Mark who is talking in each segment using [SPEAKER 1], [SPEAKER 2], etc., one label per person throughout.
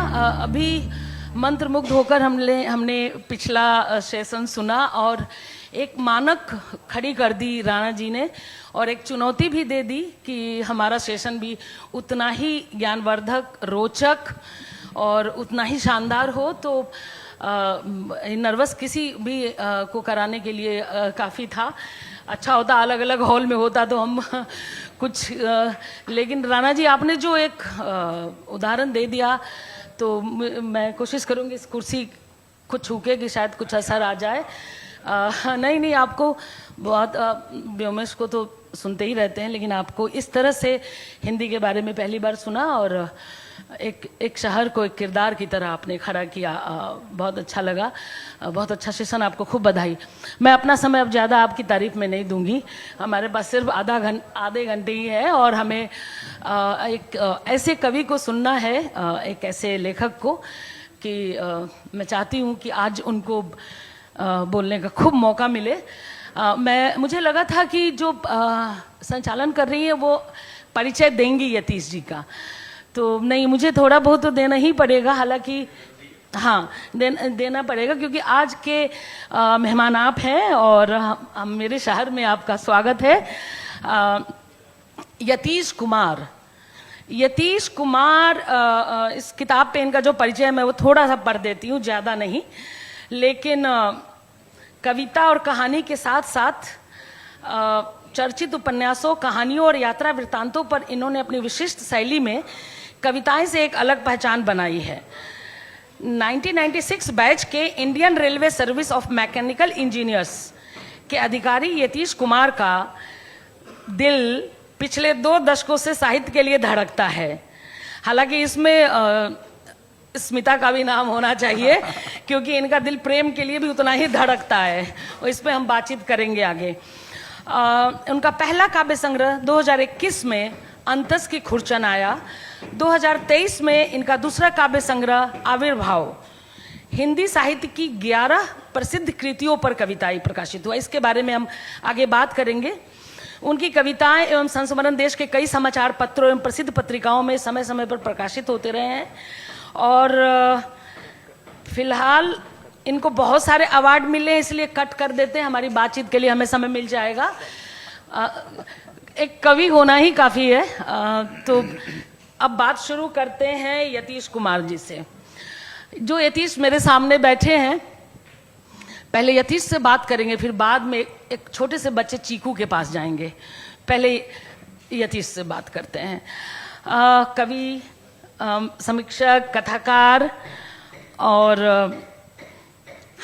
[SPEAKER 1] अभी मंत्रमुग्ध होकर हमने पिछला सेशन सुना और एक मानक खड़ी कर दी राणा जी ने और एक चुनौती भी दे दी कि हमारा सेशन भी उतना ही ज्ञानवर्धक, रोचक और उतना ही शानदार हो। तो नर्वस किसी भी को कराने के लिए काफ़ी था। अच्छा होता अलग अलग हॉल में होता तो हम कुछ लेकिन राणा जी आपने जो एक उदाहरण दे दिया तो मैं कोशिश करूँगी इस कुर्सी को छू के कि शायद कुछ असर आ जाए। नहीं आपको बहुत व्योमेश को तो सुनते ही रहते हैं, लेकिन आपको इस तरह से हिंदी के बारे में पहली बार सुना और एक शहर को एक किरदार की तरह आपने खड़ा किया। बहुत अच्छा लगा, बहुत अच्छा सेशन, आपको खूब बधाई। मैं अपना समय अब ज़्यादा आपकी तारीफ में नहीं दूंगी, हमारे पास सिर्फ आधे घंटे ही है और हमें एक ऐसे कवि को सुनना है, एक ऐसे लेखक को कि मैं चाहती हूँ कि आज उनको बोलने का खूब मौका मिले। मुझे लगा था कि जो संचालन कर रही है वो परिचय देंगी यतीश जी का, तो नहीं मुझे थोड़ा बहुत तो देना ही पड़ेगा, हालांकि हाँ देना पड़ेगा क्योंकि आज के मेहमान आप हैं और मेरे शहर में आपका स्वागत है। यतीश कुमार इस किताब पे इनका जो परिचय है मैं वो थोड़ा सा पढ़ देती हूँ, ज़्यादा नहीं, लेकिन कविता और कहानी के साथ साथ चर्चित उपन्यासों, कहानियों और यात्रा वृत्तांतों पर इन्होंने अपनी विशिष्ट शैली में कविताएं से एक अलग पहचान बनाई है। 1996 बैच के Indian railway service of mechanical engineers के अधिकारी यतीश कुमार का दिल पिछले 2 दशकों से साहित्य के लिए धड़कता है। हालांकि इसमें स्मिता का भी नाम होना चाहिए क्योंकि इनका दिल प्रेम के लिए भी उतना ही धड़कता है और इस पर हम बातचीत करेंगे आगे। उनका पहला काव्य संग्रह 2021 में अंतस की खुरचन आया। 2023 में इनका दूसरा काव्य संग्रह आविर्भाव हिंदी साहित्य की 11 प्रसिद्ध कृतियों पर कविताएं प्रकाशित हुआ। इसके बारे में हम आगे बात करेंगे। उनकी कविताएं एवं संस्मरण देश के कई समाचार पत्रों एवं प्रसिद्ध पत्रिकाओं में समय समय पर प्रकाशित होते रहे हैं और फिलहाल इनको बहुत सारे अवार्ड मिले हैं, इसलिए कट कर देते हैं, हमारी बातचीत के लिए हमें समय मिल जाएगा। एक कवि होना ही काफ़ी है। तो अब बात शुरू करते हैं यतीश कुमार जी से। जो यतीश मेरे सामने बैठे हैं, पहले यतीश से बात करेंगे, फिर बाद में एक छोटे से बच्चे चीकू के पास जाएंगे। पहले यतीश से बात करते हैं। कवि, समीक्षक, कथाकार और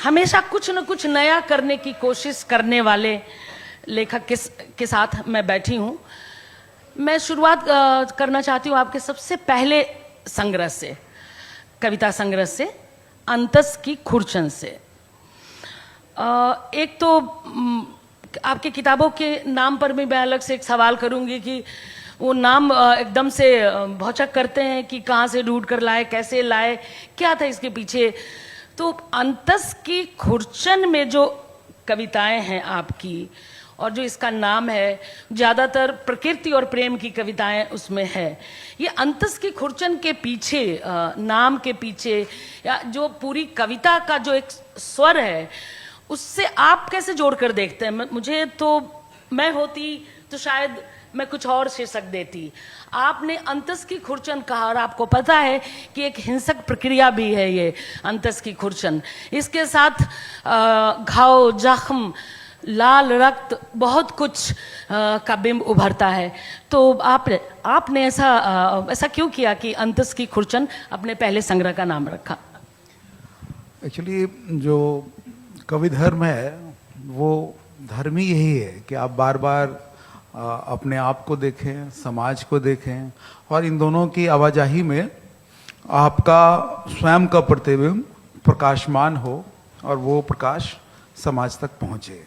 [SPEAKER 1] हमेशा कुछ न कुछ नया करने की कोशिश करने वाले लेखक के साथ मैं बैठी हूँ। मैं शुरुआत करना चाहती हूँ आपके सबसे पहले संग्रह से, कविता संग्रह से, अंतस की खुरचन से। एक तो आपकी किताबों के नाम पर भी मैं अलग से एक सवाल करूँगी कि वो नाम एकदम से भौचक करते हैं कि कहाँ से ढूंढ कर लाए, कैसे लाए, क्या था इसके पीछे। तो अंतस की खुरचन में जो कविताएं हैं आपकी और जो इसका नाम है, ज़्यादातर प्रकृति और प्रेम की कविताएं उसमें है। ये अंतस की खुरचन के पीछे, नाम के पीछे, या जो पूरी कविता का जो एक स्वर है उससे आप कैसे जोड़कर देखते हैं? मुझे तो मैं होती तो शायद मैं कुछ और शीर्षक देती। आपने अंतस की खुरचन कहा और आपको पता है कि एक हिंसक प्रक्रिया भी है ये अंतस की खुरचन। इसके साथ घाव, जख्म, लाल रक्त, बहुत कुछ का बिंब उभरता है। तो आपने ऐसा क्यों किया कि अंतस की खुरचन अपने पहले संग्रह का नाम रखा?
[SPEAKER 2] एक्चुअली जो कवि धर्म है वो धर्म ही यही है कि आप बार बार अपने आप को देखें, समाज को देखें और इन दोनों की आवाजाही में आपका स्वयं का प्रतिबिंब प्रकाशमान हो और वो प्रकाश समाज तक पहुंचे।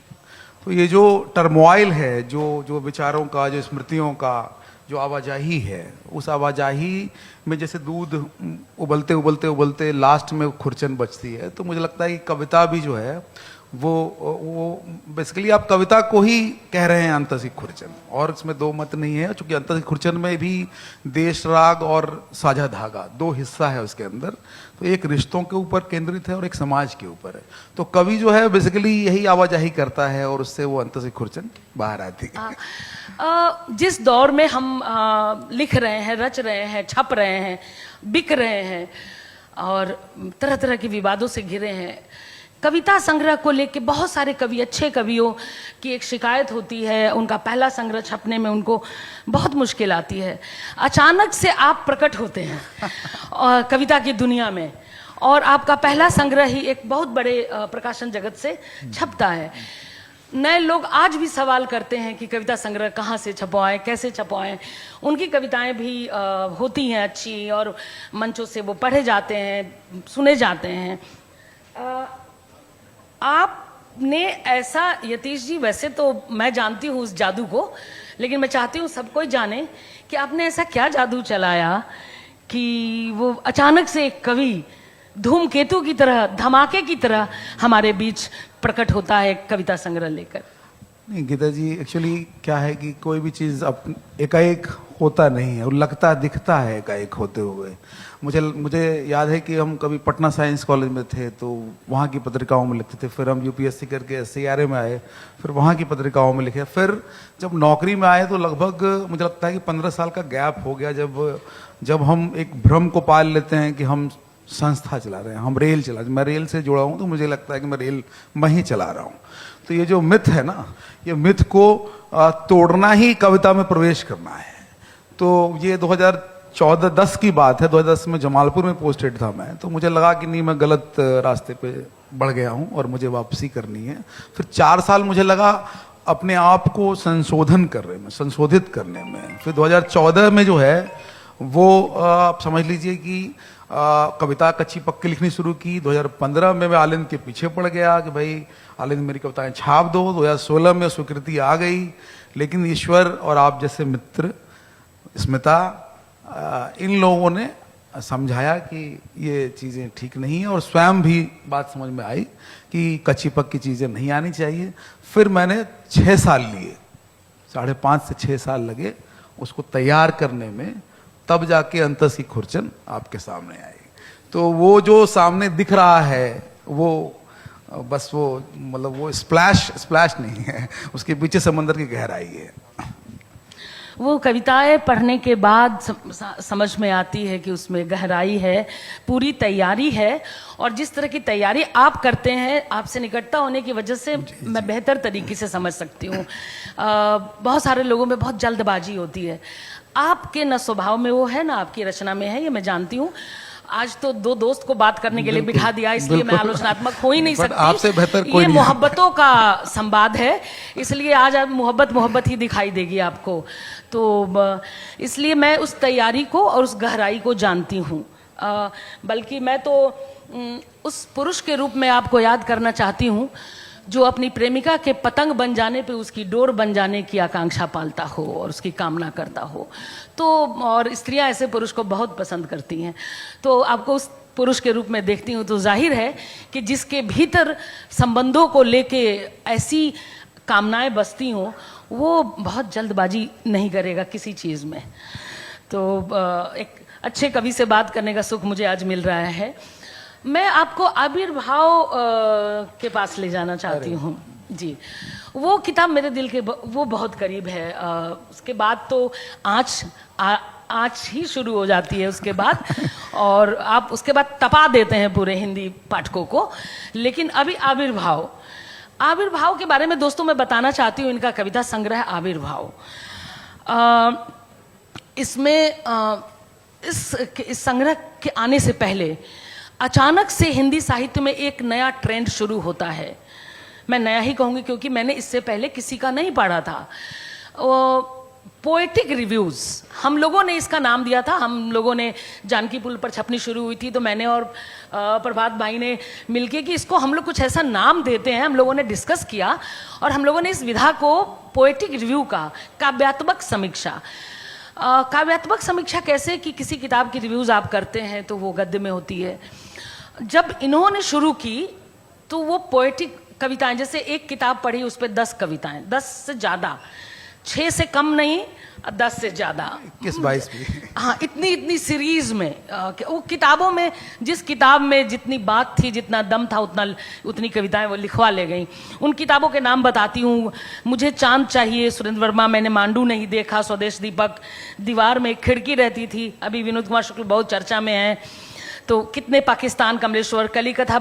[SPEAKER 2] तो ये जो टर्मोइल है, जो विचारों का, जो स्मृतियों का जो आवाजाही है, उस आवाजाही में जैसे दूध उबलते उबलते उबलते लास्ट में खुरचन बचती है, तो मुझे लगता है कि कविता भी जो है वो बेसिकली आप कविता को ही कह रहे हैं अंतसी खुरचन, और इसमें दो मत नहीं है, क्योंकि अंतसी खुरचन में भी देश राग और साझा धागा दो हिस्सा है उसके अंदर। तो एक रिश्तों के ऊपर केंद्रित है और एक समाज के ऊपर है। तो कवि जो है बेसिकली यही आवाजाही करता है और उससे वो अंतसी खुरचन बाहर आती है।
[SPEAKER 1] जिस दौर में हम लिख रहे हैं, रच रहे हैं, छप रहे हैं, बिक रहे हैं और तरह तरह के विवादों से घिरे हैं, कविता संग्रह को लेके बहुत सारे कवि, अच्छे कवियों की एक शिकायत होती है, उनका पहला संग्रह छपने में उनको बहुत मुश्किल आती है। अचानक से आप प्रकट होते हैं कविता की दुनिया में, और आपका पहला संग्रह ही एक बहुत बड़े प्रकाशन जगत से छपता है। नए लोग आज भी सवाल करते हैं कि कविता संग्रह कहाँ से छपवाएं, कैसे छपवाएं। उनकी कविताएं भी होती हैं अच्छी, और मंचों से वो पढ़े जाते हैं, सुने जाते हैं। आपने ऐसा, यतीश जी, वैसे तो मैं जानती हूँ उस जादू को, लेकिन मैं चाहती हूँ सब कोई जाने कि आपने ऐसा क्या जादू चलाया कि वो अचानक से एक कवि धूमकेतु की तरह, धमाके की तरह हमारे बीच प्रकट होता है कविता संग्रह लेकर।
[SPEAKER 2] नहीं गीता जी, एक्चुअली क्या है कि कोई भी चीज़ एकाएक होता नहीं है, और लगता दिखता है एकाएक होते हुए। मुझे याद है कि हम कभी पटना साइंस कॉलेज में थे तो वहाँ की पत्रिकाओं में लिखते थे, फिर हम यूपीएससी करके SCRA में आए, फिर वहाँ की पत्रिकाओं में लिखे, फिर जब नौकरी में आए तो लगभग मुझे लगता है कि 15 साल का गैप हो गया, जब हम एक भ्रम को पाल लेते हैं कि हम संस्था चला रहे हैं, हम रेल चला, मैं रेल से जुड़ा हूँ तो मुझे लगता है कि मैं रेल में ही चला रहा हूँ। तो ये जो मिथ है ना, ये मिथ को तोड़ना ही कविता में प्रवेश करना है। तो ये 2014-10 की बात है। 2010 में जमालपुर में पोस्टेड था मैं, तो मुझे लगा कि नहीं, मैं गलत रास्ते पे बढ़ गया हूँ और मुझे वापसी करनी है। फिर 4 साल मुझे लगा अपने आप को संशोधित करने में। फिर 2014 में जो है वो आप समझ लीजिए कि कविता कच्ची पक्की लिखनी शुरू की। 2015 में मैं आलिंद के पीछे पड़ गया कि भाई आलिंद मेरी कविताएं छाप दो। 2016 में स्वीकृति आ गई, लेकिन ईश्वर और आप जैसे मित्र, स्मिता, इन लोगों ने समझाया कि ये चीज़ें ठीक नहीं है, और स्वयं भी बात समझ में आई कि कच्ची पक्की चीज़ें नहीं आनी चाहिए। फिर मैंने 6 साल लिए, 5.5 से 6 साल लगे उसको तैयार करने में, तब जाके अंतसी खुरचन आपके सामने आई। तो वो जो सामने दिख रहा है वो बस वो मतलब वो स्प्लैश नहीं है, उसके पीछे समंदर की गहराई है।
[SPEAKER 1] वो कविताएं पढ़ने के बाद समझ में आती है कि उसमें गहराई है, पूरी तैयारी है, और जिस तरह की तैयारी आप करते हैं, आपसे निकटता होने की वजह से मैं बेहतर तरीके से समझ सकती हूँ। बहुत सारे लोगों में बहुत जल्दबाजी होती है, आपके न स्वभाव में वो है, ना आपकी रचना में है, ये मैं जानती हूँ। आज तो 2 दोस्त को बात करने के लिए बिठा दिया, इसलिए मैं आलोचनात्मक हो ही नहीं सकती।
[SPEAKER 2] आपसे बेहतर कोई
[SPEAKER 1] ये
[SPEAKER 2] नहीं।
[SPEAKER 1] मोहब्बतों का संवाद है, इसलिए आज आप मोहब्बत ही दिखाई देगी आपको। तो इसलिए मैं उस तैयारी को और उस गहराई को जानती हूँ। बल्कि मैं तो उस पुरुष के रूप में आपको याद करना चाहती हूँ जो अपनी प्रेमिका के पतंग बन जाने पे उसकी डोर बन जाने की आकांक्षा पालता हो और उसकी कामना करता हो। तो और स्त्रियां ऐसे पुरुष को बहुत पसंद करती हैं। तो आपको उस पुरुष के रूप में देखती हूँ, तो जाहिर है कि जिसके भीतर संबंधों को लेके ऐसी कामनाएं बसती हों, वो बहुत जल्दबाजी नहीं करेगा किसी चीज़ में। तो एक अच्छे कवि से बात करने का सुख मुझे आज मिल रहा है। मैं आपको आविर्भाव के पास ले जाना चाहती हूँ जी। वो किताब मेरे दिल के वो बहुत करीब है। उसके बाद तो आँच ही शुरू हो जाती है उसके बाद, और आप उसके बाद तपा देते हैं पूरे हिंदी पाठकों को। लेकिन अभी आविर्भाव के बारे में दोस्तों मैं बताना चाहती हूँ। इनका कविता संग्रह आविर्भाव, इसमें इस संग्रह के आने से पहले अचानक से हिंदी साहित्य में एक नया ट्रेंड शुरू होता है। मैं नया ही कहूँगी क्योंकि मैंने इससे पहले किसी का नहीं पढ़ा था। पोएटिक रिव्यूज़ हम लोगों ने इसका नाम दिया था। हम लोगों ने जानकी पुल पर छपनी शुरू हुई थी, तो मैंने और प्रभात भाई ने मिलके कि इसको हम लोग कुछ ऐसा नाम देते हैं। हम लोगों ने डिस्कस किया और हम लोगों ने इस विधा को पोएटिक रिव्यू का, काव्यात्मक समीक्षा, काव्यात्मक समीक्षा कैसे कि किसी किताब की रिव्यूज़ आप करते हैं तो वो गद्य में होती है। जब इन्होंने शुरू की तो वो पोएटिक कविताएं, जैसे एक किताब पढ़ी उस पर 10 कविताएं, 10 से ज्यादा, 6 से कम नहीं, 10 से ज्यादा,
[SPEAKER 2] 21-22 भी।
[SPEAKER 1] हाँ, इतनी सीरीज में वो किताबों में, जिस किताब में जितनी बात थी, जितना दम था, उतनी कविताएं वो लिखवा ले गई। उन किताबों के नाम बताती हूँ। मुझे चांद चाहिए, सुरेंद्र वर्मा, मैंने मांडू नहीं देखा, स्वदेश दीपक, दीवार में एक खिड़की रहती थी, अभी विनोद कुमार शुक्ल बहुत चर्चा में है, तो कितने पाकिस्तान, कमलेश्वर, कलिकथा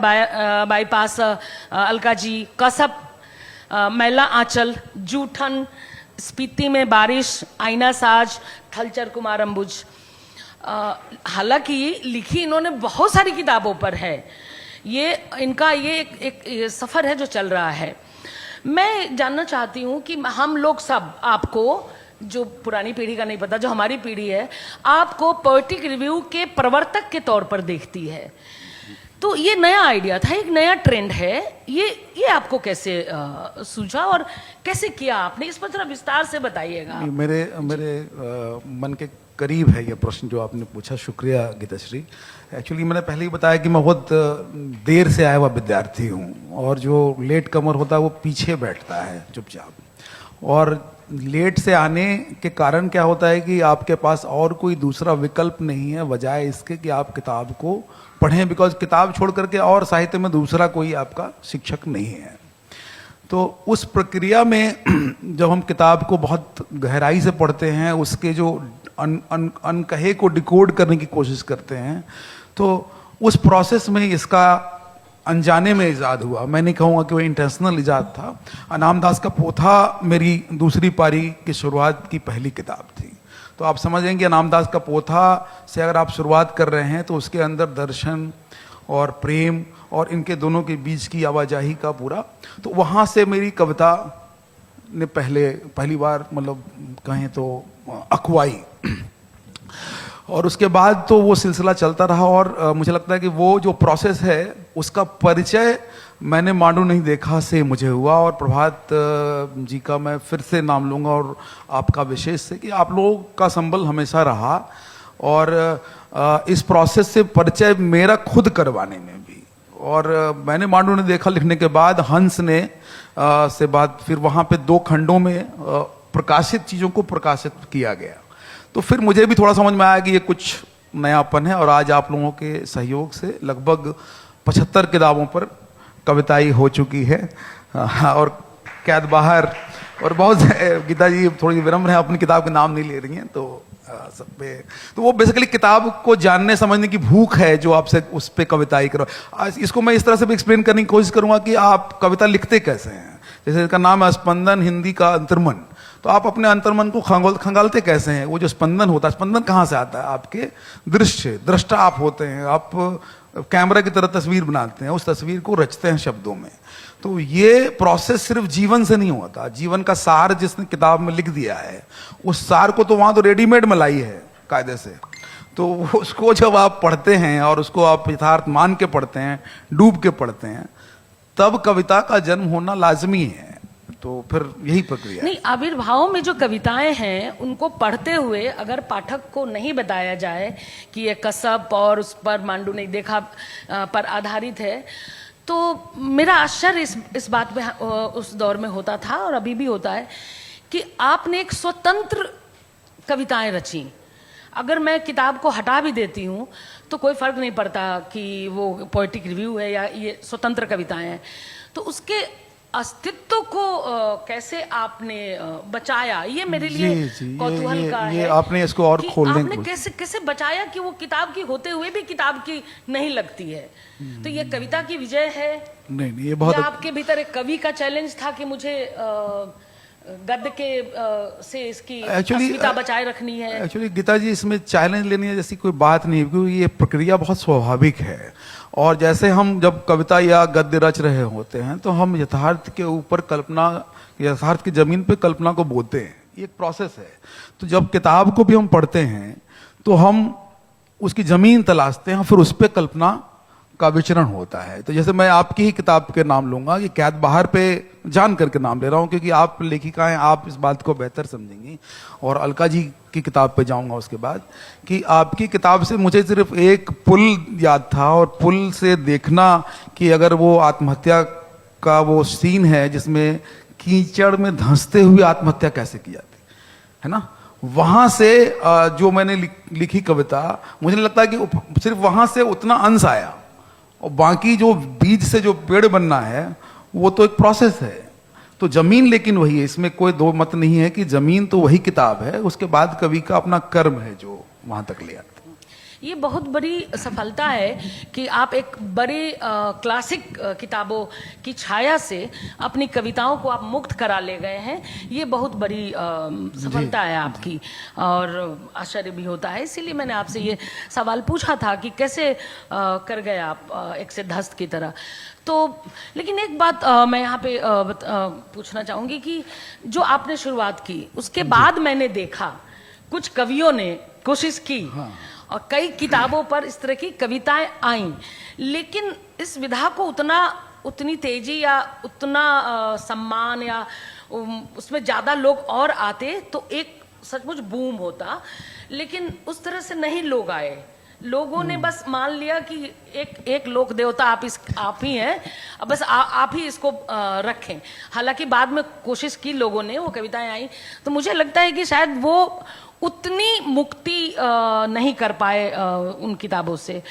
[SPEAKER 1] बाईपास, अलका जी, कसब, मैला आंचल, जूठन, स्पीति में बारिश, आईना साज, थलचर कुमार अंबुज। हालांकि लिखी इन्होंने बहुत सारी किताबों पर है, ये इनका ये एक सफर है जो चल रहा है। मैं जानना चाहती हूँ कि हम लोग सब आपको, जो पुरानी पीढ़ी का नहीं पता, जो हमारी पीढ़ी है, आपको पोएटिक रिव्यू के प्रवर्तक के तौर पर देखती है, तो ये नया आइडिया था, एक नया ट्रेंड है, ये आपको कैसे सूझा और कैसे किया आपने, इस पर थोड़ा विस्तार से बताइएगा।
[SPEAKER 2] मेरे मन के करीब है ये प्रश्न जो आपने पूछा, शुक्रिया गीताश्री। एक्चुअली मैंने पहले ही बताया कि मैं बहुत देर से आया हुआ विद्यार्थी हूँ, और जो लेट कमर होता है वो पीछे बैठता है चुपचाप, और लेट से आने के कारण क्या होता है कि आपके पास और कोई दूसरा विकल्प नहीं है बजाय इसके कि आप किताब को पढ़ें, बिकॉज किताब छोड़ करके और साहित्य में दूसरा कोई आपका शिक्षक नहीं है। तो उस प्रक्रिया में जब हम किताब को बहुत गहराई से पढ़ते हैं, उसके जो अनकहे को डिकोड करने की कोशिश करते हैं, तो उस प्रोसेस में इसका अनजाने में इजाद हुआ। मैं नहीं कहूँगा कि वो इंटेंशनल इजाद था। अनाम दास का पोथा मेरी दूसरी पारी की शुरुआत की पहली किताब थी, तो आप समझेंगे अनाम दास का पोथा से अगर आप शुरुआत कर रहे हैं तो उसके अंदर दर्शन और प्रेम और इनके दोनों के बीच की आवाजाही का पूरा, तो वहाँ से मेरी कविता ने पहली बार मतलब कहें तो अखवाई, और उसके बाद तो वो सिलसिला चलता रहा। और मुझे लगता है कि वो जो प्रोसेस है उसका परिचय मैंने मांडू नहीं देखा से मुझे हुआ, और प्रभात जी का मैं फिर से नाम लूँगा, और आपका विशेष से कि आप लोगों का संबल हमेशा रहा, और इस प्रोसेस से परिचय मेरा खुद करवाने में भी। और मैंने मांडू ने देखा लिखने के बाद हंस ने से बात, फिर वहाँ पे 2 खंडों में प्रकाशित चीज़ों को प्रकाशित किया गया, तो फिर मुझे भी थोड़ा समझ में आया कि ये कुछ नयापन है। और आज आप लोगों के सहयोग से लगभग 75 किताबों पर कविताई हो चुकी है, और कैद बाहर, और बहुत गीता जी थोड़ी विनम्र है, अपनी किताब के नाम नहीं ले रही हैं, तो सब पे, तो वो बेसिकली किताब को जानने समझने की भूख है जो आपसे उस पे कविताई करो। आज इसको मैं इस तरह से भी एक्सप्लेन करने की कोशिश करूंगा कि आप कविता लिखते कैसे हैं। जैसे इसका नाम है स्पंदन, हिंदी का अंतर्मन, तो आप अपने अंतर्मन को खंगालते कैसे हैं। वो जो स्पंदन होता है, स्पंदन कहाँ से आता है? आपके दृष्टा आप होते हैं, आप कैमरा की तरह तस्वीर बनाते हैं, उस तस्वीर को रचते हैं शब्दों में। तो ये प्रोसेस सिर्फ जीवन से नहीं होता। जीवन का सार जिसने किताब में लिख दिया है, उस सार को तो वहां तो रेडीमेड मलाई है कायदे से, तो उसको जब आप पढ़ते हैं और उसको आप यथार्थ मान के पढ़ते हैं, डूब के पढ़ते हैं, तब कविता का जन्म होना लाजमी है। तो फिर यही प्रक्रिया
[SPEAKER 1] नहीं, आविर्भाव में जो कविताएं हैं उनको पढ़ते हुए अगर पाठक को नहीं बताया जाए कि ये कसब और उस पर मांडू नहीं देखा पर आधारित है, तो मेरा आश्चर्य इस बात में उस दौर में होता था और अभी भी होता है कि आपने एक स्वतंत्र कविताएं रची। अगर मैं किताब को हटा भी देती हूँ तो कोई फर्क नहीं पड़ता कि वो पोएटिक रिव्यू है या ये स्वतंत्र कविताएं हैं, तो उसके अस्तित्व को कैसे आपने बचाया, ये मेरे लिए कौतूहल का है।
[SPEAKER 2] आपने इसको और खोलने
[SPEAKER 1] आपने कैसे बचाया कि वो किताब की होते हुए भी किताब की नहीं लगती है। तो ये कविता की विजय है?
[SPEAKER 2] नहीं, ये बहुत
[SPEAKER 1] आपके भीतर एक कवि का चैलेंज था कि मुझे गद्य के से इसकी अस्मिता बचाए रखनी है।
[SPEAKER 2] एक्चुअली गीता जी, इसमें चैलेंज लेनी है जैसी कोई बात नहीं है, क्योंकि ये प्रक्रिया बहुत स्वाभाविक है। और जैसे हम जब कविता या गद्य रच रहे होते हैं तो हम यथार्थ के ऊपर कल्पना, यथार्थ की जमीन पे कल्पना को बोते हैं, ये एक प्रोसेस है। तो जब किताब को भी हम पढ़ते हैं तो हम उसकी जमीन तलाशते हैं, फिर उस पर कल्पना का विचरण होता है। तो जैसे मैं आपकी ही किताब के नाम लूंगा, ये कैद बाहर पे जान करके नाम ले रहा हूँ क्योंकि आप लेखिका हैं, आप इस बात को बेहतर समझेंगी। और अलका जी की किताब पे जाऊंगा उसके बाद, कि आपकी किताब से मुझे सिर्फ एक पुल याद था, और पुल से देखना कि अगर वो आत्महत्या का वो सीन है जिसमें कीचड़ में धंसते हुए आत्महत्या कैसे की जाती है ना, वहां से जो मैंने लिखी कविता, मुझे लगता है कि सिर्फ वहां से उतना अंश आया, और बाकी जो बीज से जो पेड़ बनना है वो तो एक प्रोसेस है। तो जमीन लेकिन वही है, इसमें कोई दो मत नहीं है कि जमीन तो वही किताब है, उसके बाद कवि का अपना कर्म है जो वहां तक ले आता है।
[SPEAKER 1] ये बहुत बड़ी सफलता है कि आप एक बड़े क्लासिक किताबों की छाया से अपनी कविताओं को आप मुक्त करा ले गए हैं। ये बहुत बड़ी सफलता है आपकी, और आश्चर्य भी होता है। इसीलिए मैंने आपसे ये सवाल पूछा था कि कैसे कर गए आप एक सिद्धहस्त की तरह। तो लेकिन एक बात मैं यहाँ पे पूछना चाहूँगी कि जो आपने शुरुआत की, उसके बाद मैंने देखा कुछ कवियों ने कोशिश की, हाँ। और कई किताबों पर इस तरह की कविताएं आईं, लेकिन इस विधा को उतनी तेजी या उतना सम्मान या उसमें ज़्यादा लोग और आते तो एक सचमुच बूम होता, लेकिन उस तरह से नहीं लोग आए। लोगों ने बस मान लिया कि एक लोक देवता आप ही हैं, अब बस आप ही इसको रखें। हालांकि बाद में कोशिश की लोगों ने, वो कविताएं आई, तो मुझे लगता है कि शायद वो उतनी मुक्ति नहीं कर पाए उन किताबों से।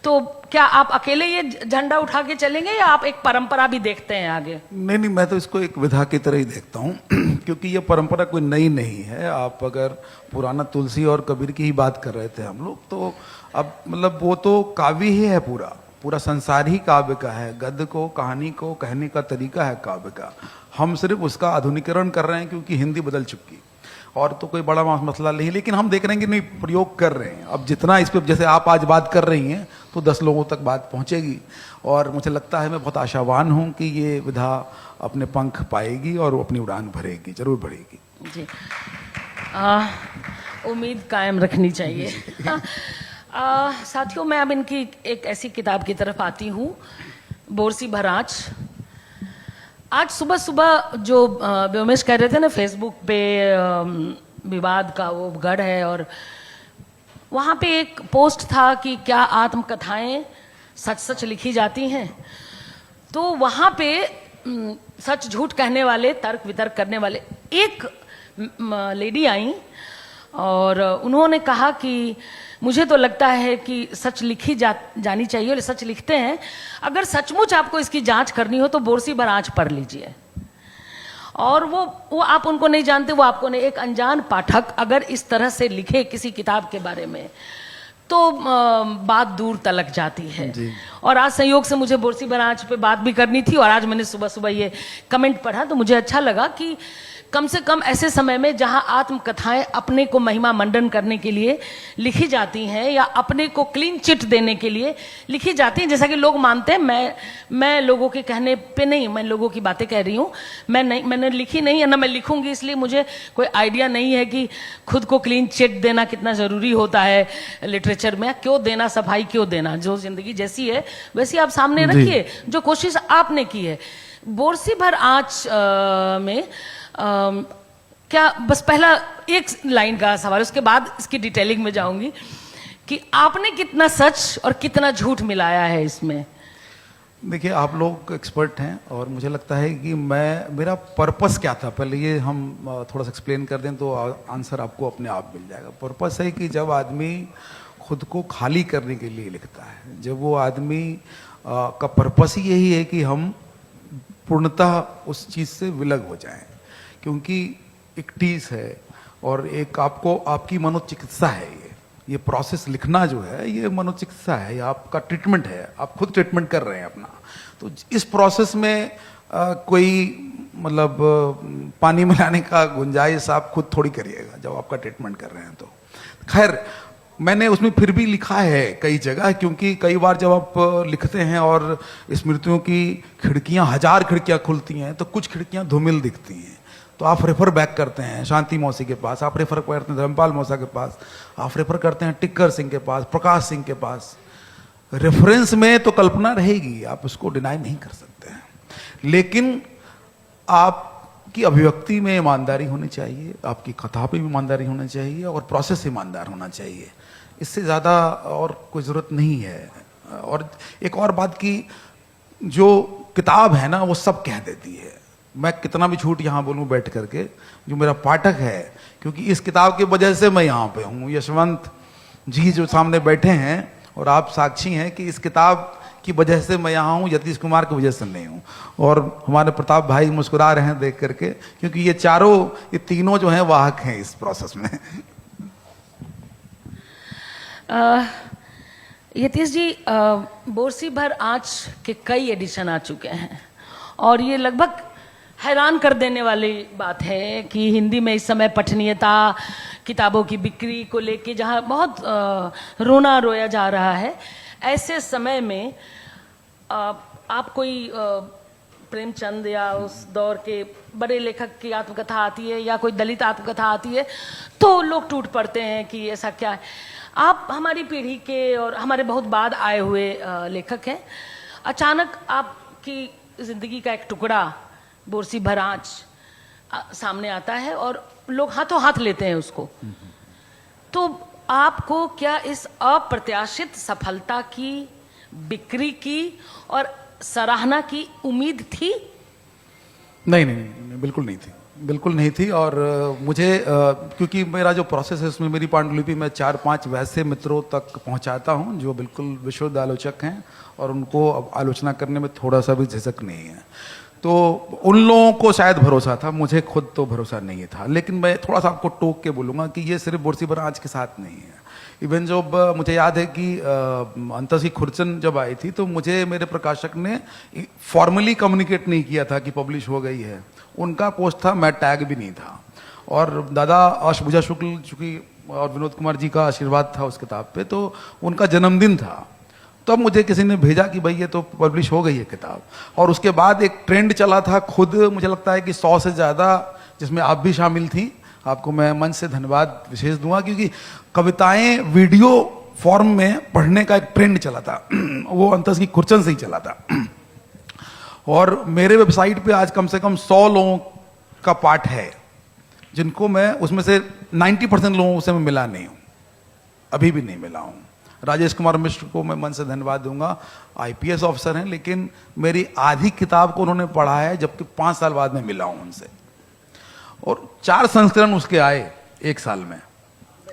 [SPEAKER 1] तो क्या आप अकेले ये झंडा उठा के चलेंगे या आप एक परंपरा भी देखते हैं आगे?
[SPEAKER 2] नहीं, मैं तो इसको एक विधा की तरह ही देखता हूँ क्योंकि ये परंपरा कोई नई नहीं है। आप अगर पुराना तुलसी और कबीर की ही बात कर रहे थे हम लोग, तो अब मतलब वो तो काव्य ही है, पूरा संसार ही काव्य का है। गद्य को, कहानी को कहने का तरीका है काव्य का। हम सिर्फ उसका आधुनिकीकरण कर रहे हैं क्योंकि हिंदी बदल चुकी, और तो कोई बड़ा मसला नहीं। लेकिन हम देख रहे हैं कि नहीं, प्रयोग कर रहे हैं। अब जितना इस पर, जैसे आप आज बात कर रही हैं, तो 10 लोगों तक बात पहुंचेगी, और मुझे लगता है, मैं बहुत आशावान हूं कि ये विधा अपने पंख पाएगी और अपनी उड़ान भरेगी, जरूर भरेगी
[SPEAKER 1] जी। उम्मीद कायम रखनी चाहिए। साथियों, मैं अब इनकी एक ऐसी किताब की तरफ आती हूँ, बोरसी भराच। आज सुबह सुबह जो व्योमेश कह रहे थे ना, फेसबुक पे विवाद का वो गढ़ है, और वहाँ पे एक पोस्ट था कि क्या आत्मकथाएं सच सच लिखी जाती हैं। तो वहाँ पे सच झूठ कहने वाले, तर्क वितर्क करने वाले एक लेडी आई, और उन्होंने कहा कि मुझे तो लगता है कि सच लिखी जानी चाहिए, और सच लिखते हैं। अगर सचमुच आपको इसकी जांच करनी हो तो बोरसी भराच पढ़ लीजिए। और वो आप उनको नहीं जानते, वो आपको नहीं, एक अनजान पाठक अगर इस तरह से लिखे किसी किताब के बारे में, तो बात दूर तलक जाती है। और आज संयोग से मुझे बोरसी भराच पे बात भी करनी थी, और आज मैंने सुबह सुबह ये कमेंट पढ़ा, तो मुझे अच्छा लगा कि कम से कम ऐसे समय में जहां आत्मकथाएं अपने को महिमा मंडन करने के लिए लिखी जाती हैं, या अपने को क्लीन चिट देने के लिए लिखी जाती हैं, जैसा कि लोग मानते हैं। मैं लोगों के कहने पे नहीं, मैं लोगों की बातें कह रही हूँ। मैंने लिखी नहीं है, ना मैं लिखूंगी, इसलिए मुझे कोई आइडिया नहीं है कि खुद को क्लीन चिट देना कितना जरूरी होता है लिटरेचर में। क्यों देना, सफाई क्यों देना? जो जिंदगी जैसी है वैसी आप सामने रखिए, जो कोशिश आपने की है। बोरसी भराच में क्या, बस पहला एक लाइन का सवाल, उसके बाद इसकी डिटेलिंग में जाऊंगी कि आपने कितना सच और कितना झूठ मिलाया है इसमें।
[SPEAKER 2] देखिए, आप लोग एक्सपर्ट हैं, और मुझे लगता है कि मेरा पर्पस क्या था, पहले ये हम थोड़ा सा एक्सप्लेन कर दें तो आंसर आपको अपने आप मिल जाएगा। पर्पस है कि जब आदमी खुद को खाली करने के लिए लिखता है, जब वो आदमी का पर्पस ही यही है कि हम पूर्णतः उस चीज़ से विलग हो जाएं, क्योंकि एक टीस है और एक आपकी मनोचिकित्सा है। ये प्रोसेस लिखना जो है, ये मनोचिकित्सा है, ये आपका ट्रीटमेंट है, आप खुद ट्रीटमेंट कर रहे हैं अपना। तो इस प्रोसेस में कोई मतलब पानी मिलाने का गुंजाइश आप खुद थोड़ी करिएगा जब आपका ट्रीटमेंट कर रहे हैं। तो खैर, मैंने उसमें फिर भी लिखा है कई जगह, क्योंकि कई बार जब आप लिखते हैं और स्मृतियों की खिड़कियां, 1000 खिड़कियां खुलती हैं, तो कुछ खिड़कियां धूमिल दिखती हैं, तो आप रेफर बैक करते हैं शांति मौसी के पास, आप रेफर करते हैं धर्मपाल मौसा के पास, आप रेफर करते हैं टिक्कर सिंह के पास, प्रकाश सिंह के पास। रेफरेंस में तो कल्पना रहेगी, आप उसको डिनाई नहीं कर सकते हैं, लेकिन आपकी अभिव्यक्ति में ईमानदारी होनी चाहिए, आपकी कथा पे भी ईमानदारी होनी चाहिए, और प्रोसेस ईमानदार होना चाहिए। इससे ज़्यादा और कोई ज़रूरत नहीं है। और एक और बात की, जो किताब है ना वो सब कह देती है। मैं कितना भी झूठ यहाँ बोलूँ बैठ करके, जो मेरा पाठक है, क्योंकि इस किताब की वजह से मैं यहाँ पे हूँ। यशवंत जी जो सामने बैठे हैं और आप साक्षी हैं कि इस किताब की वजह से मैं यहाँ हूँ, यतीश कुमार की वजह से नहीं हूँ। और हमारे प्रताप भाई मुस्कुरा रहे हैं देख करके, क्योंकि ये तीनों जो हैं वाहक हैं इस प्रोसेस में।
[SPEAKER 1] यतीश जी, बोरसी भर आँच के कई एडिशन आ चुके हैं और ये लगभग हैरान कर देने वाली बात है कि हिंदी में इस समय पठनीयता, किताबों की बिक्री को लेके जहाँ बहुत रोना रोया जा रहा है, ऐसे समय में आप कोई प्रेमचंद या उस दौर के बड़े लेखक की आत्मकथा आती है या कोई दलित आत्मकथा आती है तो लोग टूट पड़ते हैं कि ऐसा क्या है। आप हमारी पीढ़ी के और हमारे बहुत बाद आए हुए लेखक हैं। अचानक आपकी जिंदगी का एक टुकड़ा बोरसी भर आँच सामने आता है और लोग हाथों हाथ लेते हैं उसको। तो आपको क्या इस अप्रत्याशित सफलता की, बिक्री की और सराहना की उम्मीद थी?
[SPEAKER 2] नहीं नहीं नहीं, बिल्कुल नहीं थी, बिल्कुल नहीं थी। और मुझे क्योंकि मेरा जो प्रोसेस है उसमें मेरी पांडुलिपि मैं 4-5 वैसे मित्रों तक पहुंचाता हूं जो बिल्कुल विशुद्ध आलोचक हैं और उनको अब आलोचना करने में थोड़ा सा भी झिझक नहीं है। तो उन लोगों को शायद भरोसा था, मुझे खुद तो भरोसा नहीं था। लेकिन मैं थोड़ा सा आपको टोक के बोलूँगा कि ये सिर्फ बोरसी भर आँच के साथ नहीं है। इवन जब मुझे याद है कि अंतस की खुरचन जब आई थी तो मुझे मेरे प्रकाशक ने फॉर्मली कम्युनिकेट नहीं किया था कि पब्लिश हो गई है। उनका पोस्ट था, मैं टैग भी नहीं था। और दादा अष्टभुजा शुक्ल चूंकि और विनोद कुमार जी का आशीर्वाद था उस किताब पे, तो उनका जन्मदिन था। तब मुझे किसी ने भेजा कि भाई ये तो पब्लिश हो गई है किताब। और उसके बाद एक ट्रेंड चला था, खुद मुझे लगता है कि 100 से ज़्यादा, जिसमें आप भी शामिल थी, आपको मैं मन से धन्यवाद विशेष दूंगा, क्योंकि कविताएं वीडियो फॉर्म में पढ़ने का एक ट्रेंड चला था। वो अंतस की खुरचन से ही चला था। और मेरे वेबसाइट पे आज कम से कम 100 लोगों का पाठ है जिनको मैं, उसमें से 90% लोगों से मैं मिला नहीं हूँ, अभी भी नहीं मिला हूँ। राजेश कुमार मिश्र को मैं मन से धन्यवाद दूंगा, IPS ऑफिसर हैं, लेकिन मेरी आधी किताब को उन्होंने पढ़ा है, जबकि 5 साल बाद मैं मिला हूं उनसे। और 4 संस्करण उसके आए 1 साल में।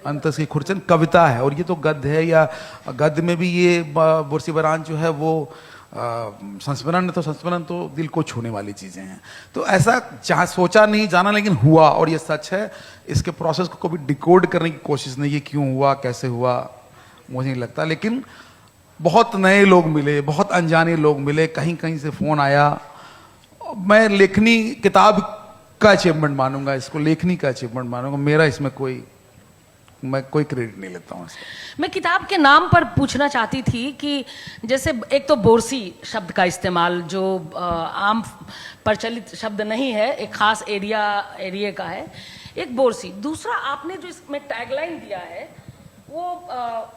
[SPEAKER 2] अंतस की खुरचन कविता है और ये तो गद्य है, या गद्य में भी ये बोरसी भर आँच जो है वो संस्मरण तो दिल को छूने वाली चीजें हैं। तो ऐसा जहाँ सोचा नहीं जाना, लेकिन हुआ और ये सच है। इसके प्रोसेस को कभी डिकोड करने की कोशिश नहीं, ये क्यों हुआ, कैसे हुआ, मुझे नहीं लगता। लेकिन बहुत नए लोग मिले, बहुत अनजाने लोग मिले, कहीं कहीं से फोन आया। मैं लेखनी किताब का अचीवमेंट मानूंगा इसको, लेखनी का अचीवमेंट मानूंगा। मेरा इसमें मैं कोई क्रेडिट नहीं लेता हूँ इसका।
[SPEAKER 1] मैं किताब के नाम पर पूछना चाहती थी कि जैसे एक तो बोरसी शब्द का इस्तेमाल जो आम प्रचलित शब्द नहीं है, एक खास एरिया का है, एक बोरसी। दूसरा आपने जो इसमें टैगलाइन दिया है वो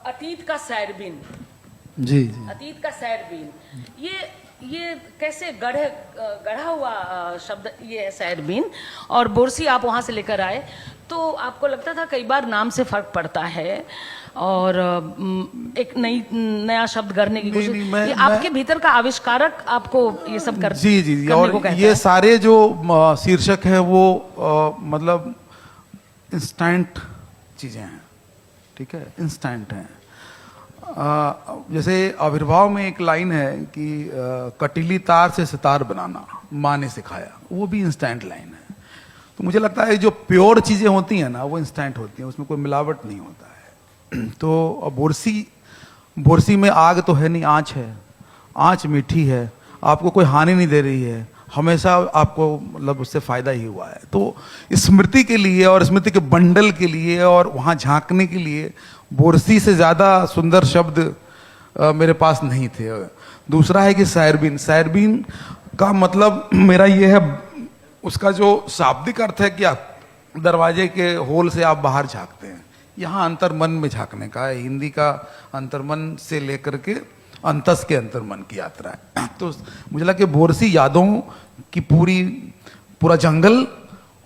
[SPEAKER 1] अतीत का सैरबीन।
[SPEAKER 2] जी।
[SPEAKER 1] अतीत का सैरबीन, ये कैसे गढ़ा हुआ शब्द ये है सैरबीन, और बोरसी आप वहां से लेकर आए तो आपको लगता था कई बार नाम से फर्क पड़ता है और एक नया शब्द गढ़ने की कोशिश, ये आपके भीतर का आविष्कारक आपको ये सब कर
[SPEAKER 2] जी जी जी। और ये सारे जो शीर्षक है वो मतलब इंस्टेंट चीजें हैं, ठीक है, इंस्टेंट हैं। जैसे आविर्भाव में एक लाइन है कि कटीली तार से सितार बनाना माँ ने सिखाया, वो भी इंस्टेंट लाइन है। तो मुझे लगता है जो प्योर चीजें होती हैं ना वो इंस्टेंट होती हैं, उसमें कोई मिलावट नहीं होता है। तो बोरसी में आग तो है नहीं, आँच है। आँच मीठी है, आपको कोई हानि नहीं दे रही है, हमेशा आपको मतलब उससे फायदा ही हुआ है। तो स्मृति के लिए और स्मृति के बंडल के लिए और वहाँ झांकने के लिए बोरसी से ज्यादा सुंदर शब्द मेरे पास नहीं थे। दूसरा है कि सैरबीन का मतलब मेरा ये है, उसका जो शाब्दिक अर्थ है कि आप दरवाजे के होल से आप बाहर झांकते हैं, यहाँ अंतर्मन में झांकने का है। हिंदी का अंतर्मन से लेकर के अंतस के अंतर्मन की यात्रा है। तो मुझे लगा कि बोरसी यादों की पूरा जंगल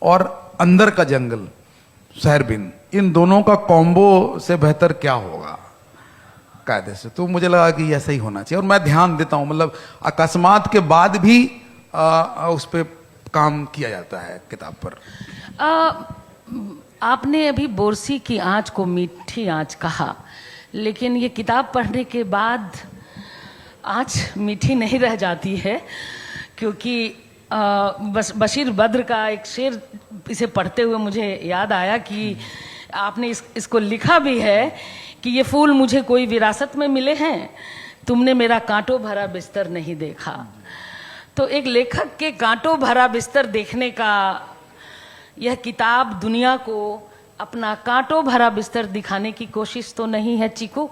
[SPEAKER 2] और अंदर का जंगल सैरबीन, इन दोनों का कॉम्बो से बेहतर क्या होगा। कायदे से। तो मुझे लगा कि ऐसा ही होना चाहिए, और मैं ध्यान देता हूँ, मतलब अकस्मात के बाद भी उस पर काम किया जाता है किताब पर।
[SPEAKER 1] आपने अभी बोरसी की आँच को मीठी आँच कहा, लेकिन ये किताब पढ़ने के बाद आँच मीठी नहीं रह जाती है, क्योंकि बशीर बद्र का एक शेर इसे पढ़ते हुए मुझे याद आया कि आपने इसको लिखा भी है कि ये फूल मुझे कोई विरासत में मिले हैं, तुमने मेरा कांटों भरा बिस्तर नहीं देखा। तो एक लेखक के कांटों भरा बिस्तर देखने का यह किताब दुनिया को अपना कांटों भरा बिस्तर दिखाने की कोशिश तो नहीं है चीकू?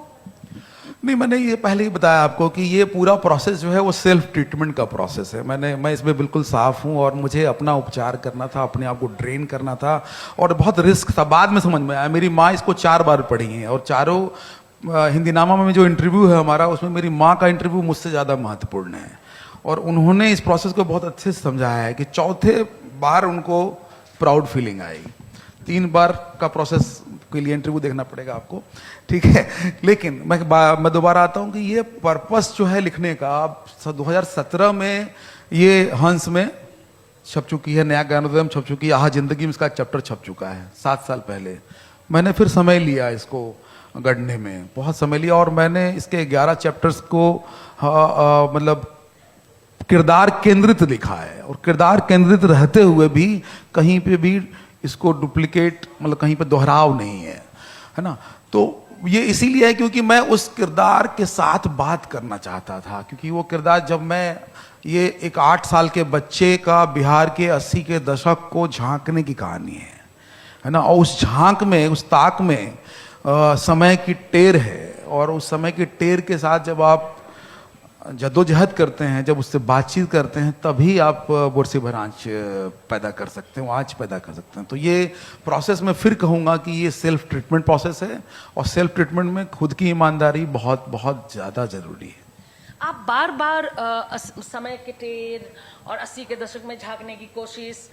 [SPEAKER 2] नहीं, मैंने ये पहले ही बताया आपको कि ये पूरा प्रोसेस जो है वो सेल्फ ट्रीटमेंट का प्रोसेस है। मैं इसमें बिल्कुल साफ हूँ, और मुझे अपना उपचार करना था, अपने आप को ड्रेन करना था, और बहुत रिस्क था। बाद में समझ में आया, मेरी माँ इसको 4 बार पढ़ी है, और चारों हिंदीनामा में जो इंटरव्यू है हमारा, उसमें मेरी माँ का इंटरव्यू मुझसे ज़्यादा महत्वपूर्ण है, और उन्होंने इस प्रोसेस को बहुत अच्छे से समझाया है कि चौथे बार उनको प्राउड फीलिंग आई। 3 बार का प्रोसेस के लिए इंटरव्यू देखना पड़ेगा आपको, ठीक है। लेकिन मैं दोबारा आता हूँ कि ये पर्पस जो है लिखने का, 2017 में ये हंस में छप चुकी है, नया ज्ञानोदय छप चुकी है, आहा जिंदगी में इसका एक चैप्टर छप चुका है 7 साल पहले। मैंने फिर समय लिया इसको गढ़ने में, बहुत समय लिया, और मैंने इसके 11 चैप्टर्स को मतलब किरदार केंद्रित लिखा है, और किरदार केंद्रित रहते हुए भी कहीं पे भी इसको डुप्लीकेट, मतलब कहीं पे दोहराव नहीं है ना। तो ये इसीलिए है क्योंकि मैं उस किरदार के साथ बात करना चाहता था, क्योंकि वो किरदार, जब मैं ये एक 8 साल के बच्चे का बिहार के 80 के दशक को झांकने की कहानी है ना, और उस झांक में, उस ताक में समय की टेर है, और उस समय की टेर के साथ जब आप जद्दोजहद करते हैं, जब उससे बातचीत करते हैं, तभी आप बोरसी भर आँच पैदा कर सकते हैं, आँच पैदा कर सकते हैं। तो ये प्रोसेस मैं फिर कहूँगा कि ये सेल्फ ट्रीटमेंट प्रोसेस है, और सेल्फ ट्रीटमेंट में खुद की ईमानदारी बहुत बहुत ज़्यादा ज़रूरी है।
[SPEAKER 1] आप बार बार समय के टेर और 80 के दशक में झांकने की कोशिश,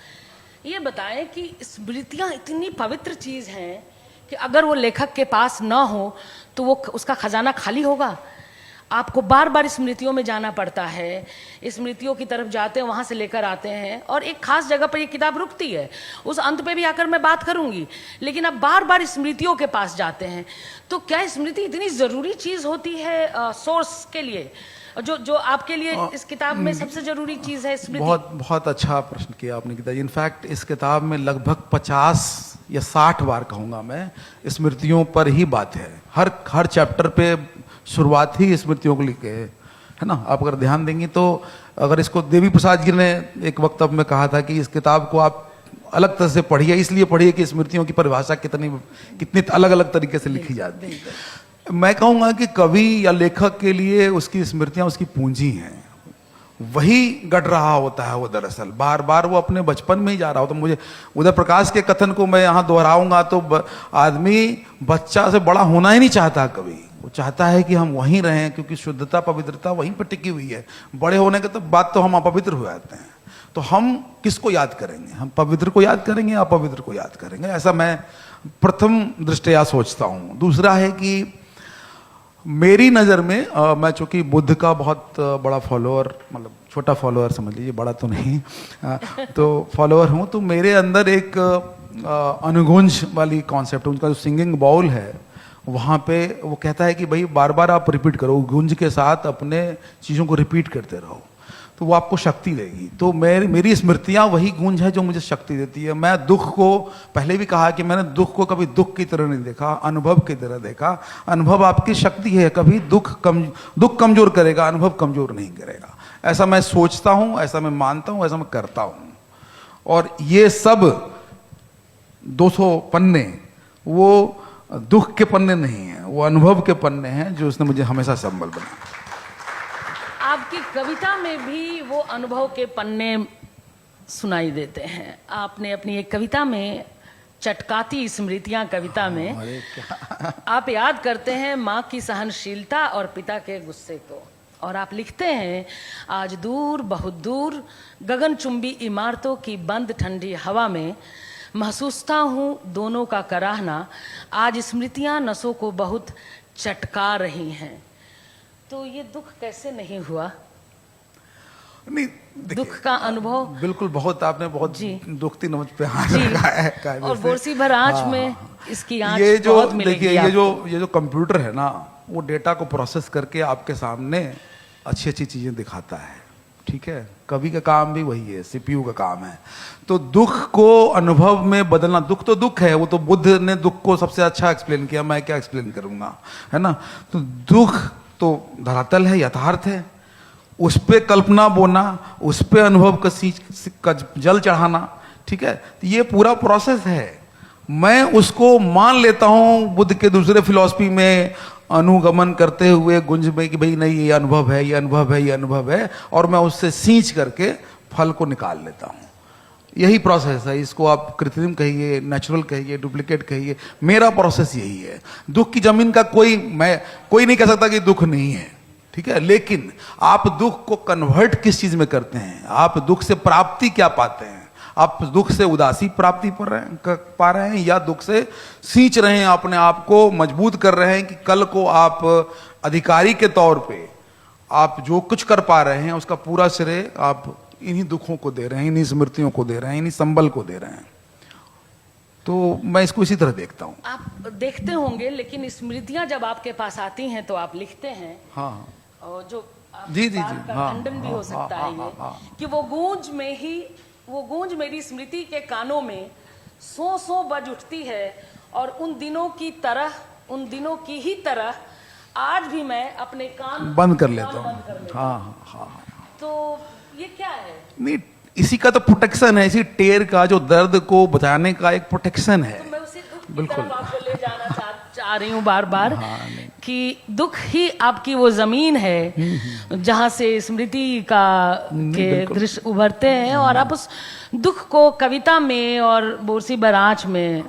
[SPEAKER 1] ये बताएं कि स्मृतियाँ इतनी पवित्र चीज़ हैं कि अगर वो लेखक के पास ना हो तो वो उसका खजाना खाली होगा। आपको बार बार स्मृतियों में जाना पड़ता है, स्मृतियों की तरफ जाते हैं, वहाँ से लेकर आते हैं, और एक खास जगह पर ये किताब रुकती है। उस अंत पे भी आकर मैं बात करूंगी, लेकिन आप बार बार स्मृतियों के पास जाते हैं। तो क्या स्मृति इतनी ज़रूरी चीज़ होती है सोर्स के लिए, जो आपके लिए इस किताब में सबसे ज़रूरी चीज़ है स्मृति?
[SPEAKER 2] बहुत बहुत अच्छा प्रश्न किया आपने किताब। इनफैक्ट इस किताब में लगभग 50 या 60 बार कहूँगा मैं, स्मृतियों पर ही बात है। हर चैप्टर पे शुरुआत ही स्मृतियों को लिखे है ना। आप अगर ध्यान देंगी तो, अगर इसको देवी प्रसाद जी ने एक वक्तव्य में कहा था कि इस किताब को आप अलग तरह से पढ़िए, इसलिए पढ़िए कि स्मृतियों की परिभाषा कितनी अलग अलग तरीके से लिखी जाती है। मैं कहूँगा कि कवि या लेखक के लिए उसकी स्मृतियाँ उसकी पूंजी हैं, वही गढ़ रहा होता है वो। दरअसल बार बार वो अपने बचपन में ही जा रहा होता। मुझे उदय प्रकाश के कथन को मैं यहाँ दोहराऊंगा तो, आदमी बच्चा से बड़ा होना ही नहीं चाहता कभी, वो चाहता है कि हम वहीं रहें, क्योंकि शुद्धता पवित्रता वहीं पर टिकी हुई है। बड़े होने के तो बाद तो हम अपवित्र हो जाते हैं। तो हम किसको याद करेंगे? हम पवित्र को याद करेंगे, अपवित्र को याद करेंगे? ऐसा मैं प्रथम दृष्टया सोचता हूँ। दूसरा है कि मेरी नज़र में मैं चूंकि बुद्ध का बहुत बड़ा फॉलोअर, मतलब छोटा फॉलोअर समझ लीजिए, बड़ा तो नहीं, तो फॉलोअर हूँ, तो मेरे अंदर एक अनुगुंज वाली कॉन्सेप्ट, उनका जो सिंगिंग बाउल है, वहाँ पे वो कहता है कि भाई बार बार आप रिपीट करो, गुंज के साथ अपने चीज़ों को रिपीट करते रहो, तो वो आपको शक्ति देगी। तो मेरी स्मृतियाँ वही गूंज है जो मुझे शक्ति देती है। मैं दुख को, पहले भी कहा कि मैंने दुख को कभी दुख की तरह नहीं देखा, अनुभव की तरह देखा। अनुभव आपकी शक्ति है, कभी दुख कमजोर करेगा, अनुभव कमजोर नहीं करेगा। ऐसा मैं सोचता हूँ, ऐसा मैं मानता हूँ, ऐसा मैं करता हूँ। और ये सब 200 पन्ने वो दुख के पन्ने नहीं है, वो अनुभव के पन्ने हैं जो उसने मुझे हमेशा संबल बनाया।
[SPEAKER 1] आपकी कविता में भी वो अनुभव के पन्ने सुनाई देते हैं। आपने अपनी एक कविता में, चटकाती स्मृतियां कविता में, आप याद करते हैं माँ की सहनशीलता और पिता के गुस्से को, और आप लिखते हैं, आज दूर बहुत दूर गगनचुंबी इमारतों की बंद ठंडी हवा में महसूसता हूँ दोनों का कराहना। आज स्मृतियाँ नसों को बहुत चटका रही हैं, तो ये दुख कैसे नहीं हुआ?
[SPEAKER 2] नहीं, देखिए,
[SPEAKER 1] दुख का अनुभव
[SPEAKER 2] बिल्कुल, बहुत आपने बहुत
[SPEAKER 1] जी।
[SPEAKER 2] दुखती नोच पे हाथ
[SPEAKER 1] जी।
[SPEAKER 2] रखा है कायदे
[SPEAKER 1] और
[SPEAKER 2] से।
[SPEAKER 1] बोरसी भर आँच
[SPEAKER 2] हाँ,
[SPEAKER 1] में
[SPEAKER 2] हाँ।
[SPEAKER 1] इसकी आँच
[SPEAKER 2] ये जो
[SPEAKER 1] बहुत मिलेगी
[SPEAKER 2] देखिए,
[SPEAKER 1] आपको।
[SPEAKER 2] ये जो कंप्यूटर है ना, वो डेटा को प्रोसेस करके आपके सामने अच्छी अच्छी चीजें दिखाता है, ठीक है। कवि का काम भी वही है, सीपीयू का काम है। तो दुख को अनुभव में बदलना, दुख तो दुख है, वो तो बुद्ध ने दुख को सबसे अच्छा एक्सप्लेन किया, मैं क्या एक्सप्लेन करूंगा, है ना। तो दुख तो धरातल है, यथार्थ है, उस पे कल्पना बोना, उस पे अनुभव का जल चढ़ाना, ठीक है। तो ये पूरा प्रोसेस है। मैं उसको मान लेता हूं बुद्ध के दूसरे फिलॉसफी में अनुगमन करते हुए गुंज में कि भाई नहीं, ये अनुभव है, ये अनुभव है, ये अनुभव है, और मैं उससे सींच करके फल को निकाल लेता हूं। यही प्रोसेस है। इसको आप कृत्रिम कहिए, नेचुरल कहिए, डुप्लीकेट कहिए, मेरा प्रोसेस यही है। दुख की जमीन का कोई नहीं कह सकता कि दुख नहीं है, ठीक है। लेकिन आप दुख को कन्वर्ट किस चीज में करते हैं, आप दुख से प्राप्ति क्या पाते हैं? आप दुख से उदासी प्राप्ति पा रहे हैं, या दुख से सींच रहे हैं, अपने आप को मजबूत कर रहे हैं कि कल को आप अधिकारी के तौर पे आप जो कुछ कर पा रहे हैं उसका पूरा श्रेय आप इन्हीं दुखों को दे रहे हैं, इन्हीं स्मृतियों को दे रहे हैं, इन्हीं संबल को दे रहे हैं। तो मैं इसको इसी तरह देखता हूं।
[SPEAKER 1] आप देखते होंगे, लेकिन स्मृतियां जब आपके पास आती हैं तो आप लिखते हैं।
[SPEAKER 2] हाँ,
[SPEAKER 1] और जो
[SPEAKER 2] जी, जी,
[SPEAKER 1] बात
[SPEAKER 2] जी,
[SPEAKER 1] का
[SPEAKER 2] हाँ,
[SPEAKER 1] खंडन भी
[SPEAKER 2] हाँ,
[SPEAKER 1] हो सकता
[SPEAKER 2] हाँ,
[SPEAKER 1] है
[SPEAKER 2] हाँ,
[SPEAKER 1] ये,
[SPEAKER 2] हाँ।
[SPEAKER 1] कि वो गूंज मेरी स्मृति के कानों में सौ बज उठती है, और उन दिनों की ही तरह आज भी मैं अपने कान
[SPEAKER 2] बंद कर लेता
[SPEAKER 1] बंद कर
[SPEAKER 2] हूँ।
[SPEAKER 1] लेता
[SPEAKER 2] हाँ,
[SPEAKER 1] हूँ।
[SPEAKER 2] हाँ, हाँ।
[SPEAKER 1] तो ये क्या है?
[SPEAKER 2] नहीं, इसी का तो प्रोटेक्शन है, इसी टेर का जो दर्द को बचाने का एक प्रोटेक्शन है।
[SPEAKER 1] तो मैं उसी दुख की
[SPEAKER 2] बिल्कुल।
[SPEAKER 1] तरफ आपको ले जाना चाह रही हूँ बार बार,
[SPEAKER 2] हाँ, नहीं।
[SPEAKER 1] कि दुख ही आपकी वो जमीन है जहाँ से स्मृति के
[SPEAKER 2] बिल्कुल।
[SPEAKER 1] दृश्य उभरते हैं, और आप उस दुख को कविता में और बोरसी बराच में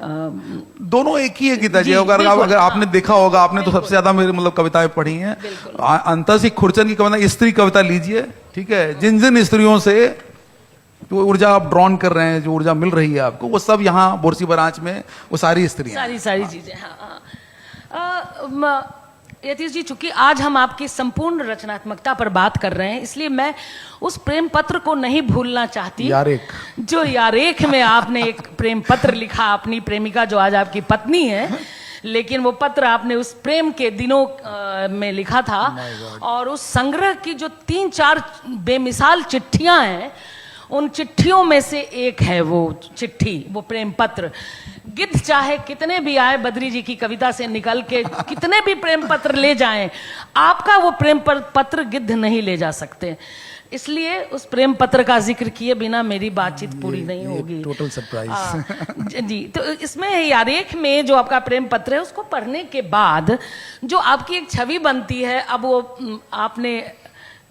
[SPEAKER 2] दोनों एक ही है गीता जी।
[SPEAKER 1] जी,
[SPEAKER 2] अगर
[SPEAKER 1] बिल्कुल,
[SPEAKER 2] आपने
[SPEAKER 1] हाँ,
[SPEAKER 2] देखा होगा, आपने तो
[SPEAKER 1] बिल्कुल।
[SPEAKER 2] सबसे ज्यादा मेरी मतलब कविताएं पढ़ी हैं।
[SPEAKER 1] बिल्कुल।
[SPEAKER 2] अंतसी खुरचन की कविता, स्त्री कविता लीजिए, ठीक है। जिन जिन स्त्रियों से जो ऊर्जा आप ड्रॉन कर रहे हैं, जो ऊर्जा मिल रही है आपको, वो सब यहाँ बोरसी बराच में वो सारी स्त्रियां
[SPEAKER 1] सारी चीजें। हाँ, हाँ। यतीश जी, चूंकि आज हम आपकी संपूर्ण रचनात्मकता पर बात कर रहे हैं, इसलिए मैं उस प्रेम पत्र को नहीं भूलना चाहती।
[SPEAKER 2] यारेख।
[SPEAKER 1] जो यारेख में आपने एक प्रेम पत्र लिखा अपनी प्रेमिका, जो आज आपकी पत्नी है, लेकिन वो पत्र आपने उस प्रेम के दिनों में लिखा था। और उस संग्रह की जो 3-4 बेमिसाल चिट्ठियां हैं, उन चिट्ठियों में से एक है वो चिट्ठी, वो प्रेम पत्र। गिद्ध चाहे कितने भी आए बद्री जी की कविता से निकल के, कितने भी प्रेम पत्र ले जाएं, आपका वो प्रेम पत्र गिद्ध नहीं ले जा सकते। इसलिए उस प्रेम पत्र का जिक्र किए बिना मेरी बातचीत पूरी नहीं होगी।
[SPEAKER 2] Total surprise.
[SPEAKER 1] जी, तो इसमें यारेख में जो आपका प्रेम पत्र है, उसको पढ़ने के बाद जो आपकी एक छवि बनती है, अब वो आपने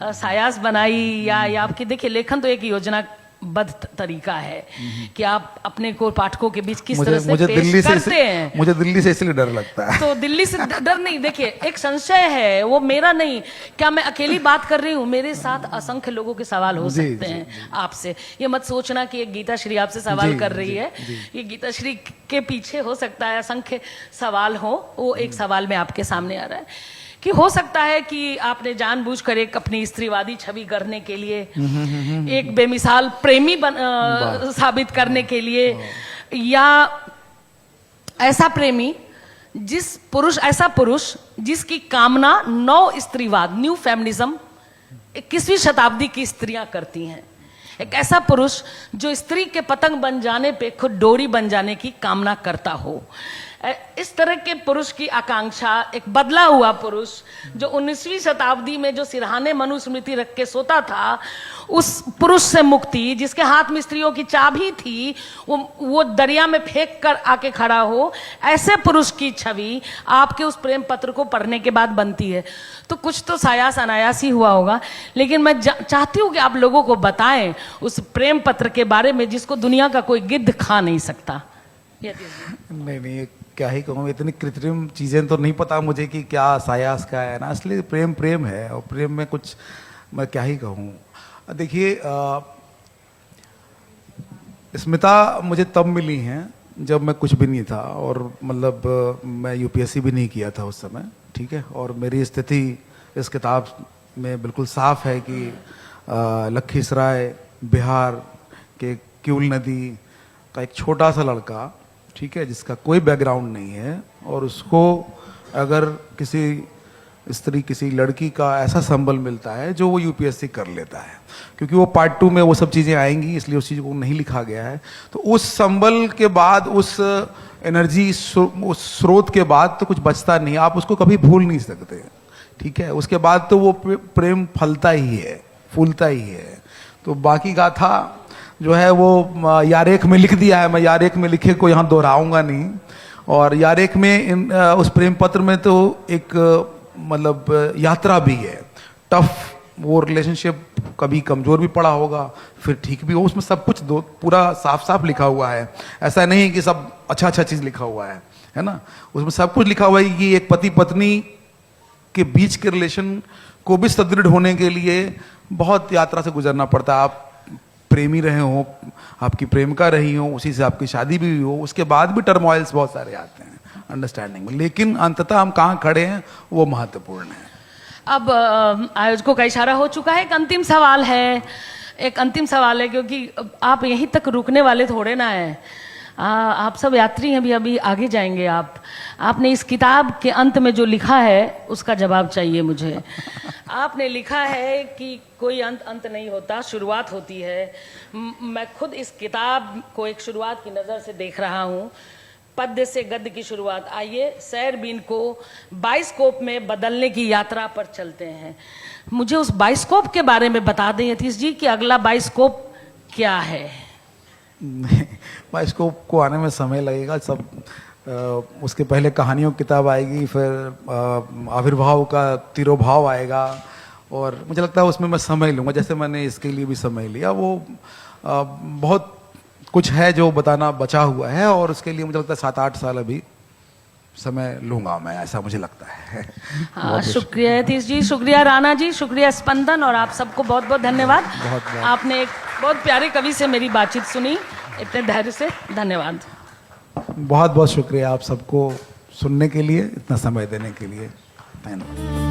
[SPEAKER 1] सायास बनाई या आपकी, देखिए, लेखन तो एक योजनाबद्ध तरीका है कि आप अपने को पाठकों के बीच किस तरह से पेश करते हैं।
[SPEAKER 2] मुझे दिल्ली से इसलिए डर लगता है।
[SPEAKER 1] तो दिल्ली से डर नहीं, देखिए, एक संशय है, वो मेरा नहीं। क्या मैं अकेली बात कर रही हूँ? मेरे साथ असंख्य लोगों के सवाल हो सकते हैं आपसे। ये मत सोचना कि एक गीता श्री आपसे सवाल कर रही है। ये गीता श्री के पीछे हो सकता है असंख्य सवाल हो। वो एक सवाल में आपके सामने आ रहा है कि हो सकता है कि आपने जानबूझकर एक अपनी स्त्रीवादी छवि करने के लिए, एक बेमिसाल प्रेमी साबित करने के लिए, या ऐसा प्रेमी ऐसा पुरुष जिसकी कामना नव स्त्रीवाद, न्यू फेमिनिज्म 21वीं शताब्दी की स्त्रियां करती हैं। एक ऐसा पुरुष जो स्त्री के पतंग बन जाने पे खुद डोरी बन जाने की कामना करता हो। इस तरह के पुरुष की आकांक्षा, एक बदला हुआ पुरुष जो 19वीं शताब्दी में जो सिरहाने मनुस्मृति रख के सोता था, उस पुरुष से मुक्ति, जिसके हाथ में स्त्रियों की चाबी थी, वो दरिया में फेंक कर आके खड़ा हो, ऐसे पुरुष की छवि आपके उस प्रेम पत्र को पढ़ने के बाद बनती है। तो कुछ तो सायास अनायास ही हुआ होगा, लेकिन मैं चाहती हूँ कि आप लोगों को बताएं उस प्रेम पत्र के बारे में, जिसको दुनिया का कोई गिद्ध खा नहीं सकता।
[SPEAKER 2] नहीं, क्या ही कहूँ, इतनी कृत्रिम चीजें तो नहीं पता मुझे कि क्या सायास का है ना। असली प्रेम है, और प्रेम में कुछ मैं क्या ही कहूँ। देखिए, स्मिता मुझे तब मिली हैं जब मैं कुछ भी नहीं था, और मतलब मैं यूपीएससी भी नहीं किया था उस समय, ठीक है। और मेरी स्थिति इस किताब में बिल्कुल साफ है कि लखीसराय बिहार के क्यूल नदी का एक छोटा सा लड़का, ठीक है, जिसका कोई बैकग्राउंड नहीं है, और उसको अगर किसी स्त्री, किसी लड़की का ऐसा संबल मिलता है जो वो यूपीएससी कर लेता है, क्योंकि वो पार्ट 2 में वो सब चीज़ें आएंगी, इसलिए उस चीज़ को नहीं लिखा गया है। तो उस संबल के बाद, उस एनर्जी, उस स्रोत के बाद तो कुछ बचता नहीं, आप उसको कभी भूल नहीं सकते, ठीक है। उसके बाद तो वो प्रेम फलता ही है, फूलता ही है। तो बाकी गाथा जो है वो यारेख में लिख दिया है, मैं यारेख में लिखे को यहाँ दोहराऊंगा नहीं। और यारेख में उस प्रेम पत्र में तो एक मतलब यात्रा भी है, टफ, वो रिलेशनशिप कभी कमजोर भी पड़ा होगा, फिर ठीक भी हो, उसमें सब कुछ पूरा साफ साफ लिखा हुआ है। ऐसा नहीं कि सब अच्छा अच्छा चीज लिखा हुआ है ना। उसमें सब कुछ लिखा हुआ है कि एक पति पत्नी के बीच के रिलेशन को भी सुदृढ़ होने के लिए बहुत यात्रा से गुजरना पड़ता है। आप प्रेमी रहे हो, आपकी प्रेमिका रही हो, उसी से आपकी शादी भी हुई हो, उसके बाद भी टर्मोइल्स बहुत सारे आते हैं अंडरस्टैंडिंग में, लेकिन अंततः हम कहाँ खड़े हैं वो महत्वपूर्ण है।
[SPEAKER 1] अब आयोजकों का इशारा हो चुका है, एक अंतिम सवाल है, एक अंतिम सवाल है, क्योंकि आप यहीं तक रुकने वाले थोड़े ना हैं, आप सब यात्री हैं, अभी आगे जाएंगे। आपने इस किताब के अंत में जो लिखा है उसका जवाब चाहिए मुझे। आपने लिखा है कि कोई अंत नहीं होता, शुरुआत होती है। मैं खुद इस किताब को एक शुरुआत की नज़र से देख रहा हूँ, पद्य से गद्य की शुरुआत। आइए सैरबीन को बाइस्कोप में बदलने की यात्रा पर चलते हैं। मुझे उस बाइस्कोप के बारे में बता दें यतीश जी कि अगला बाइस्कोप क्या है।
[SPEAKER 2] बाइस्कोप को आने में समय लगेगा, सब उसके पहले कहानियों की किताब आएगी, फिर आविर्भाव का तिरोभाव आएगा, और मुझे लगता है उसमें मैं समय लूँगा, जैसे मैंने इसके लिए भी समय लिया। वो बहुत कुछ है जो बताना बचा हुआ है, और उसके लिए मुझे लगता है 7-8 साल अभी समय लूंगा मैं, ऐसा मुझे लगता है।
[SPEAKER 1] हाँ, शुक्रिया यतीश जी, शुक्रिया राणा जी, शुक्रिया स्पंदन, और आप सबको बहुत बहुत धन्यवाद। आपने एक बहुत प्यारे कवि से मेरी बातचीत सुनी, इतने धैर्य से, धन्यवाद।
[SPEAKER 2] बहुत बहुत शुक्रिया आप सबको सुनने के लिए, इतना समय देने के लिए, धन्यवाद।